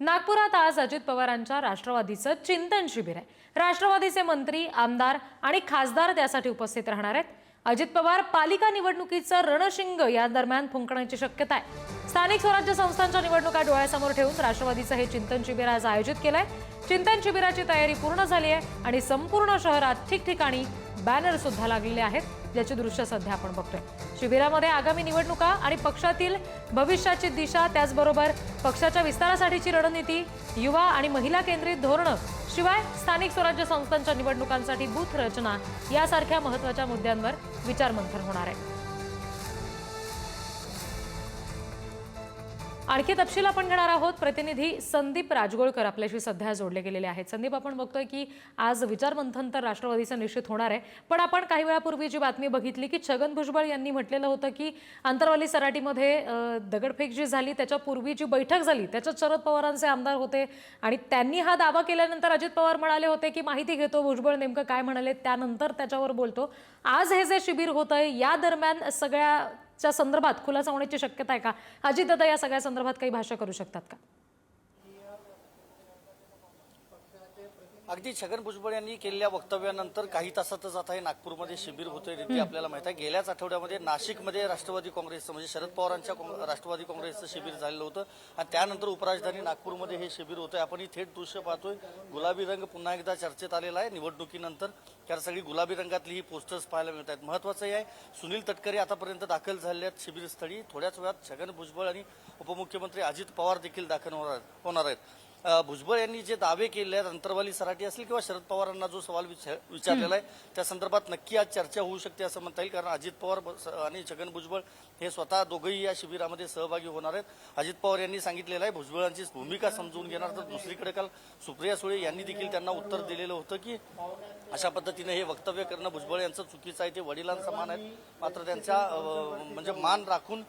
नागपुरात आज अजित पवारांच्या राष्ट्रवादीचं चिंतन शिबिर आहे। राष्ट्रवादीचे मंत्री, आमदार आणि खासदार त्यासाठी उपस्थित राहणार आहेत। अजित पवार पालिका निवडणुकीचं रणशिंग या दरम्यान फुंकण्याची शक्यता आहे। स्थानिक स्वराज्य संस्थांच्या निवडणुका डोळ्यासमोर ठेवून राष्ट्रवादीचं हे चिंतन शिबिर आज आयोजित केलंय। चिंतन शिबिराची तयारी पूर्ण झाली आहे आणि संपूर्ण शहरात ठिकठिकाणी बॅनर सुद्धा लागलेले आहेत, ज्याची दृश्य सध्या आपण बघतोय। शिबिरामध्ये आगामी निवडणुका आणि पक्षातील भविष्याची दिशा, त्याचबरोबर पक्षाच्या विस्तारासाठीची रणनीती, युवा आणि महिला केंद्रित धोरणं, शिवाय स्थानिक स्वराज्य संस्थांच्या निवडणुकांसाठी बूथ रचना यासारख्या महत्त्वाच्या मुद्द्यांवर विचारमंथन होणार आहे। आणखी तपशील आपण घेणार आहोत। प्रतिनिधी संदीप राजगोळकर आपल्याशी सध्या जोडले गेलेले आहेत। संदीप, आपण बघतोय की आज विचारमंथन तर राष्ट्रवादीचं निश्चित होणार आहे, पण आपण काही वेळापूर्वी जी बातमी बघितली की छगन भुजबळ यांनी म्हटलेलं होतं की आंतरवाली सराटीमध्ये दगडफेक जी झाली त्याच्यापूर्वी जी बैठक झाली त्याच्यात शरद पवारांचे आमदार होते आणि त्यांनी हा दावा केल्यानंतर अजित पवार म्हणाले होते की माहिती घेतो भुजबळ नेमकं काय म्हणाले, त्यानंतर त्याच्यावर बोलतो। आज हे जे शिबिर होतंय या दरम्यान सगळ्याच्या संदर्भात खुलासा होण्याची शक्यता आहे का? अजितदादा या सगळ्या संदर्भात काही भाष्य करू शकतात का? अगदी छगन भुजबळ यांनी केलेल्या वक्तव्यानंतर काही तासातच आता हे नागपूरमध्ये शिबिर होतोय रीती आपल्याला माहिती आहे। गेल्याच आठवड्यामध्ये नाशिकमध्ये राष्ट्रवादी काँग्रेसचं म्हणजे शरद पवारांच्या राष्ट्रवादी काँग्रेसचं शिबिर झालेलं होतं आणि त्यानंतर उपराजधानी नागपूरमध्ये हे शिबिर होतंय। आपण ही थेट दृश्य पाहतोय। गुलाबी रंग पुन्हा एकदा चर्चेत आलेला आहे निवडणुकीनंतर, कारण सगळी गुलाबी रंगातली ही पोस्टर्स पाहायला मिळत आहेत। महत्त्वाचं हे आहे, सुनील तटकरे आतापर्यंत दाखल झाले आहेत शिबिरस्थळी। थोड्याच वेळात छगन भुजबळ आणि उपमुख्यमंत्री अजित पवार देखील दाखल होणार आहेत। भुजबळ यांनी जे दावे केले आहेत, अंतरवाली सराटी असेल किंवा शरद पवारांना जो सवाल विचारलेला आहे त्या संदर्भात नक्की आज चर्चा होऊ शकते असं म्हणता येईल, कारण अजित पवार आणि छगन भुजबळ हे स्वतः दोघंही या शिबिरामध्ये सहभागी होणार आहेत। अजित पवार यांनी सांगितलेलं आहे भुजबळांची भूमिका समजून घेणार, तर दुसरीकडे काल सुप्रिया सुळे यांनी देखील त्यांना उत्तर दिलेलं होतं की अशा पद्धतीने हे वक्तव्य करणं भुजबळ यांचं चुकीचं आहे, ते वडिलांसमान आहेत, मात्र त्यांचा म्हणजे मान राखून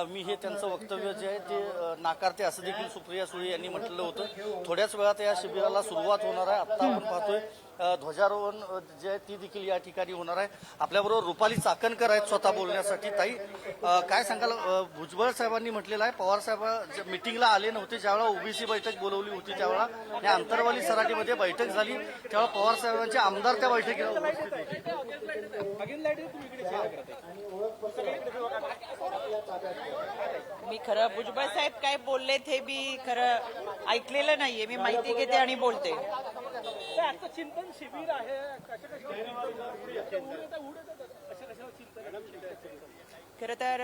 मी हे त्यांचं वक्तव्य जे आहे ते नाकारते असं देखील सुप्रिया सुळे यांनी म्हटलेलं होतं। थोड्याच वेळात या शिबिराला सुरुवात होणार आहे। आता आपण पाहतोय ध्वजारोहण जे आहे ती देखील या ठिकाणी होणार आहे। आपल्याबरोबर रुपाली चाकणकर आहेत स्वतः बोलण्यासाठी। ताई, काय सांगाल? भुजबळ साहेबांनी म्हटलेलं आहे पवार साहेब मिटिंगला आले नव्हते, ज्यावेळेला ओबीसी बैठक बोलवली होती त्यावेळेला या अंतरवाली सराटीमध्ये बैठक झाली, त्यावेळेला पवार साहेबांचे आमदार त्या बैठकीला उपस्थित होते। मी खरं भुजबळ साहेब काय बोलले ते मी खरं ऐकलेलं नाहीये, मी माहिती घेते आणि बोलते। चिंतन शिबिर आहे, खरं तर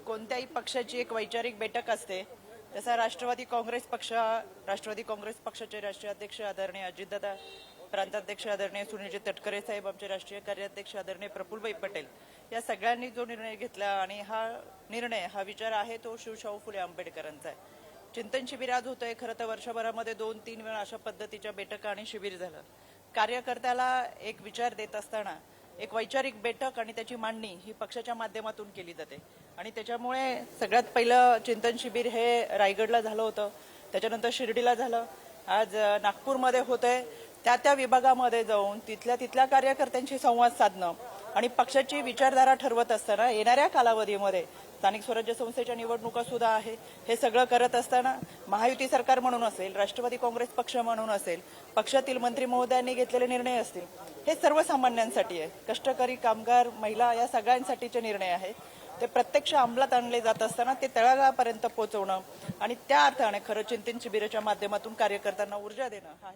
कोणत्याही पक्षाची एक वैचारिक बैठक असते, तसा राष्ट्रवादी काँग्रेस पक्षाचे राष्ट्रीय अध्यक्ष आदरणीय अजितदादा, प्रांताध्यक्ष आदरणीय सुनीलजी तटकरे साहेब, आमचे राष्ट्रीय कार्याध्यक्ष आदरणीय प्रफुल्लभाई पटेल या सगळ्यांनी जो निर्णय घेतला आणि हा विचार आहे तो शिवशाहू फुले आंबेडकरांचा आहे। चिंतन शिबिर आज होतंय। खरं तर वर्षभरामध्ये 2-3 वेळा अशा पद्धतीच्या बैठका आणि शिबिर झालं। कार्यकर्त्याला एक विचार देत असताना एक वैचारिक बैठक आणि त्याची मांडणी ही पक्षाच्या माध्यमातून केली जाते आणि त्याच्यामुळे सगळ्यात पहिलं चिंतन शिबिर हे रायगडला झालं होतं, त्याच्यानंतर शिर्डीला झालं, आज नागपूरमध्ये होतंय। त्या विभागामध्ये जाऊन तिथल्या कार्यकर्त्यांशी संवाद साधणं आणि पक्षाची विचारधारा ठरवत असताना येणाऱ्या कालावधीमध्ये स्थानिक स्वराज्य संस्थेच्या निवडणुका सुद्धा आहे, हे सगळं करत असताना महायुती सरकार म्हणून असेल, राष्ट्रवादी काँग्रेस पक्ष म्हणून असेल, पक्षातील मंत्री महोदयांनी घेतलेले निर्णय असतील, हे सर्वसामान्यांसाठी आहे। कष्टकरी, कामगार, महिला या सगळ्यांसाठीचे निर्णय आहेत। ते प्रत्यक्ष अंमलात आणले जात असताना ते तळागाळापर्यंत पोहोचवणं आणि त्या अर्थाने खरं चिंतन शिबिराच्या माध्यमातून कार्यकर्त्यांना ऊर्जा देणं हा